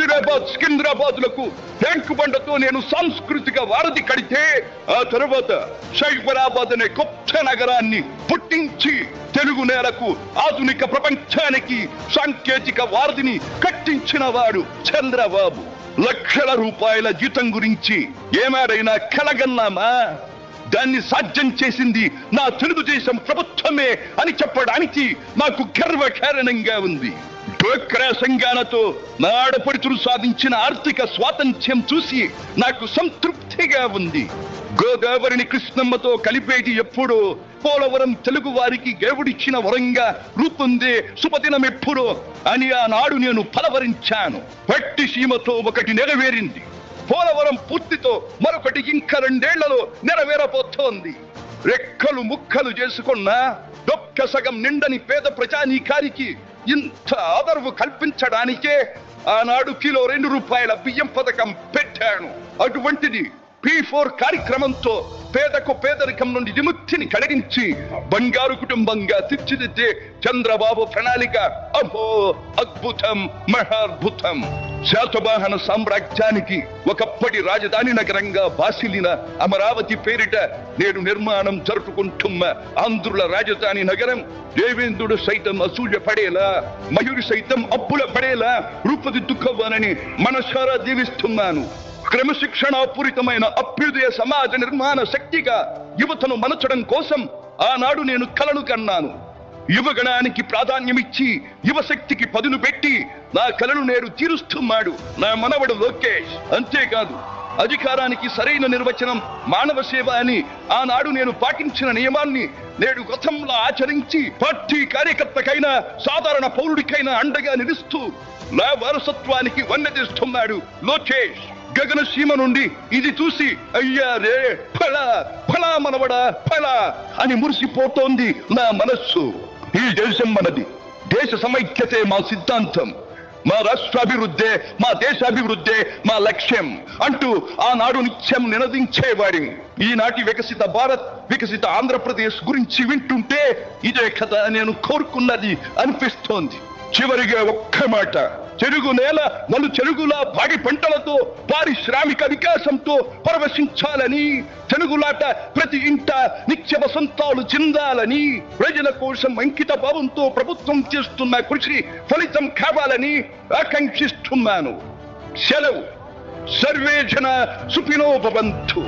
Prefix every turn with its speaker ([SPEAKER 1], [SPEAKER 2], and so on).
[SPEAKER 1] హుజూరాబాద్ సికింద్రాబాద్ లకు ట్యాంకు బండతో నేను సాంస్కృతిక వారధి కడితే, ఆ తర్వాత సైబరాబాద్ అనే కొత్త నగరాన్ని పుట్టించి తెలుగు నేలకు ఆధునిక ప్రపంచానికి సాంకేతిక వారధిని కట్టించిన వాడు చంద్రబాబు. లక్షల రూపాయల జీతం గురించి ఏమారైనా కలగన్నామా? దాన్ని సాధ్యం చేసింది నా తెలుగుదేశం ప్రభుత్వమే అని చెప్పడానికి నాకు గర్వకారణంగా ఉంది. డ్వాక్రా సంఘాలతో నా ఆడపడుచులు సాధించిన ఆర్థిక స్వాతంత్ర్యం చూసి నాకు సంతృప్తిగా ఉంది. గోదావరిని కృష్ణమ్మతో కలిపేటి ఎప్పుడో, పోలవరం తెలుగు వారికి దేవుడిచ్చిన వరంగా రూపొందే శుభదినం ఎప్పుడో అని ఆనాడు నేను పలవరించాను. పట్టి సీమతో ఒకటి నెరవేరింది. పోలవరం పూర్తితో మరొకటి ఇంకా 2 ఏళ్లలో నెరవేరబోతోంది. రెక్కలు ముక్కలు చేసుకున్న డొక్క సగం నిండని పేద ప్రజానీకారికి ఇంత ఆదరవు కల్పించడానికే ఆనాడు కిలో 2 రూపాయల బియ్యం పథకం పెట్టాను. అటువంటిది P4 కార్యక్రమంతో పేదకు పేదరికం నుండి విముక్తిని కలిగించి బంగారు కుటుంబంగా తీర్చిదిద్దే చంద్రబాబు ప్రణాళిక అహో అద్భుతం, మహాద్భుతం. శాతవాహన సామ్రాజ్యానికి ఒకప్పటి రాజధాని నగరంగా బాసిలిన అమరావతి పేరిట నేడు నిర్మాణం జరుపుకుంటున్న ఆంధ్రుల రాజధాని నగరం దేవేంద్రుడు సైతం అసూయ పడేలా, మయూరి సైతం అప్పుల పడేలా రూపుదిద్దుకోవాలని మనసారా దీవిస్తున్నాను. క్రమశిక్షణాపూరితమైన అభ్యుదయ సమాజ నిర్మాణ శక్తిగా యువతను మలచడం కోసం ఆనాడు నేను కలను కన్నాను. యువగణానికి ప్రాధాన్యమిచ్చి యువశక్తికి పదును పెట్టి నా కలను నేడు తీరుస్తున్నాడు నా మనవడు లోకేష్. అంతేకాదు, అధికారానికి సరైన నిర్వచనం మానవ సేవ అని ఆనాడు నేను పాటించిన నియమాన్ని నేడు గతంలో ఆచరించి పార్టీ కార్యకర్తకైనా సాధారణ పౌరుడికైనా అండగా నిలుస్తూ నా వారసత్వానికి వన్నెదిస్తున్నాడు లోకేష్. గగనసీమ నుండి ఇది చూసి అయ్యా రే ఫలా ఫలా మనవడా ఫలా అని మురిసిపోతోంది నా మనస్సు. ఈ దేశం మనది, దేశ సమైక్యతే మా సిద్ధాంతం, మా రాష్ట్రాభివృద్ధే మా దేశాభివృద్ధే మా లక్ష్యం అంటూ ఆనాడు నిత్యం నినదించేవాడి. ఈనాటి వికసిత భారత్, వికసిత ఆంధ్రప్రదేశ్ గురించి వింటుంటే ఇదే కదా నేను కోరుకున్నది అనిపిస్తోంది. చివరిగా ఒక్క మాట, చెరుగు నేల నలు చెరుగులా పాడి పంటలతో పారిశ్రామిక వికాసంతో పరవశించాలని, తెలుగులాట ప్రతి ఇంట నిత్య వసంతాలు చెందాలని, ప్రజల కోసం అంకిత భావంతో ప్రభుత్వం చేస్తున్న కృషి ఫలితం కావాలని ఆకాంక్షిస్తున్నాను. సెలవు. సర్వే జన సుఖినో భవంతు.